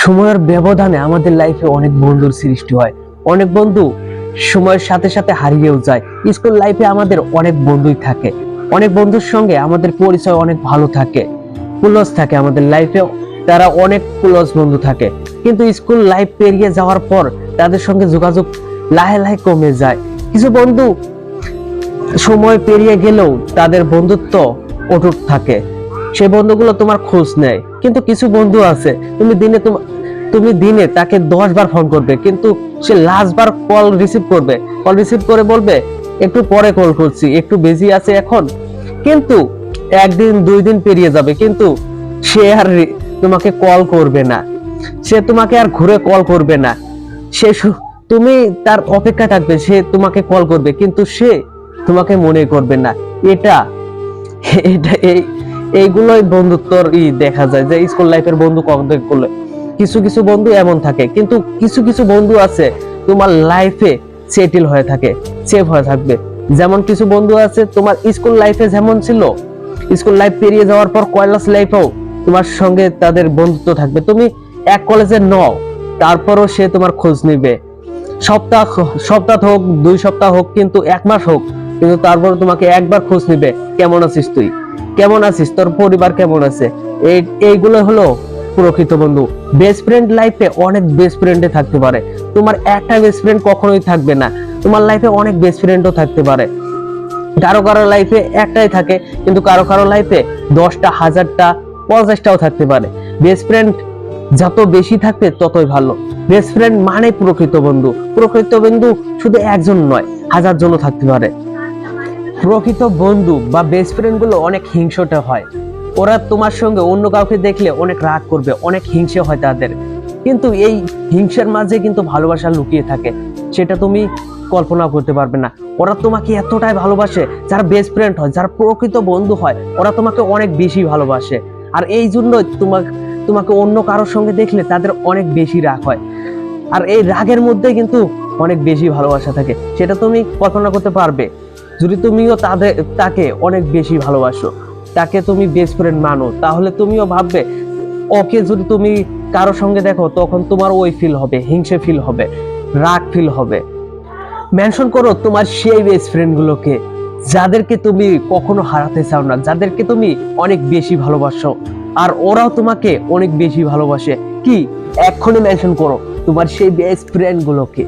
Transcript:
সময়ের ব্যবধানে আমাদের লাইফে অনেক বন্ধুর সৃষ্টি হয়। অনেক বন্ধু সময়ের সাথে সাথে হারিয়েও যায়। স্কুল লাইফে আমাদের অনেক বন্ধুই থাকে, অনেক বন্ধুর সঙ্গে আমাদের পরিচয় অনেক ভালো থাকে, ক্লোজ থাকে আমাদের লাইফে। তারা অনেক ক্লোজ বন্ধু থাকে, কিন্তু স্কুল লাইফ পেরিয়ে যাওয়ার পর তাদের সঙ্গে যোগাযোগ লাহে লাহে কমে যায়। কিছু বন্ধু সময় পেরিয়ে গেলেও তাদের বন্ধুত্ব অটুট থাকে, সে বন্ধুগুলো তোমার খোঁজ নেয়। কিন্তু কিছু বন্ধু আছে, তুমি দিনে তাকে 10 বার ফোন করবে, কিন্তু সে লাস্ট বার কল রিসিভ করে বলবে একটু পরে কল করছি, একটু বিজি আছে এখন। কিন্তু একদিন 2 দিন পেরিয়ে যাবে, কিন্তু সে আর তোমাকে কল করবে না, সে তোমাকে আর ঘুরে কল করবে না। তুমি তার অপেক্ষা থাকবে, সে তোমাকে কল করবে, কিন্তু সে তোমাকে মনে করবে না। এটা এটা এইগুলোই বন্ধুত্বর দেখা যায় যে স্কুল লাইফের বন্ধু কন্টাক্ট করলে। কিছু কিছু বন্ধু এমন থাকে, কিন্তু কিছু কিছু বন্ধু আছে তোমার লাইফে সেটেল হয়ে থাকে, সেভ হয়ে থাকবে। যেমন কিছু বন্ধু আছে তোমার স্কুল লাইফে যেমন ছিল, স্কুল লাইফ পেরিয়ে যাওয়ার পর কলেজ লাইফেও তোমার সঙ্গে তাদের বন্ধুত্ব থাকবে। তুমি এক কলেজে নও, তারপরও সে তোমার খোঁজ নিবে। সপ্তাহ সপ্তাহ হোক, 2 সপ্তাহ হোক, কিন্তু 1 মাস হোক, কিন্তু তারপর তোমাকে একবার খোঁজ নিবে, কেমন আছিস তুই, কেমন আছিস, তোর পরিবার কেমন আছে। এইগুলো হলো প্রকৃত বন্ধু। বেস্ট ফ্রেন্ড লাইফে অনেক বেস্ট ফ্রেন্ডে থাকতে পারে, তোমার একটা বেস্ট ফ্রেন্ড কখনোই থাকবে না, তোমার লাইফে অনেক বেস্ট ফ্রেন্ডও থাকতে পারে। কারো কারো লাইফে একটাই থাকে, কিন্তু কারো কারো লাইফে 10টা, 1000টা, 50টাও থাকতে পারে। বেস্ট ফ্রেন্ড যত বেশি থাকবে ততই ভালো। বেস্ট ফ্রেন্ড মানে প্রকৃত বন্ধু। প্রকৃত বন্ধু শুধু একজন নয়, 1000জনও থাকতে পারে। প্রকৃত বন্ধু বা বেস্ট ফ্রেন্ড গুলো অনেক হিংসুটে হয়। ওরা তোমার সঙ্গে অন্য কাউকে দেখলে অনেক রাগ করবে, অনেক হিংসে হয় তাদের। কিন্তু এই হিংসার মাঝে কিন্তু ভালোবাসা লুকিয়ে থাকে, সেটা তুমি কল্পনা করতে পারবে না। ওরা তোমাকে এতটাই ভালোবাসে, যারা বেস্ট ফ্রেন্ড হয়, যারা প্রকৃত বন্ধু হয়, ওরা তোমাকে অনেক বেশি ভালোবাসে। আর এই জন্যই তোমাকে অন্য কারোর সঙ্গে দেখলে তাদের অনেক বেশি রাগ হয়। আর এই রাগের মধ্যে কিন্তু অনেক বেশি ভালোবাসা থাকে, সেটা তুমি কল্পনা করতে পারবে যদি তুমিও তাকে অনেক বেশি ভালোবাসো, তাকে তুমি বেস্ট ফ্রেন্ড মানো, তাহলে তুমিও ভাববে ওকে যদি তুমি কারো সঙ্গে দেখো, তখন তোমার ওই ফিল হবে, হিংসে ফিল হবে, রাগ ফিল হবে। মেনশন করো তোমার সেই বেস্ট ফ্রেন্ড গুলোকে, যাদেরকে তুমি কখনো হারাতে চাও না, যাদেরকে তুমি অনেক বেশি ভালোবাসো, আর ওরাও তোমাকে অনেক বেশি ভালোবাসে। কি, এক্ষুনি মেনশন করো তোমার সেই বেস্ট ফ্রেন্ড গুলোকে।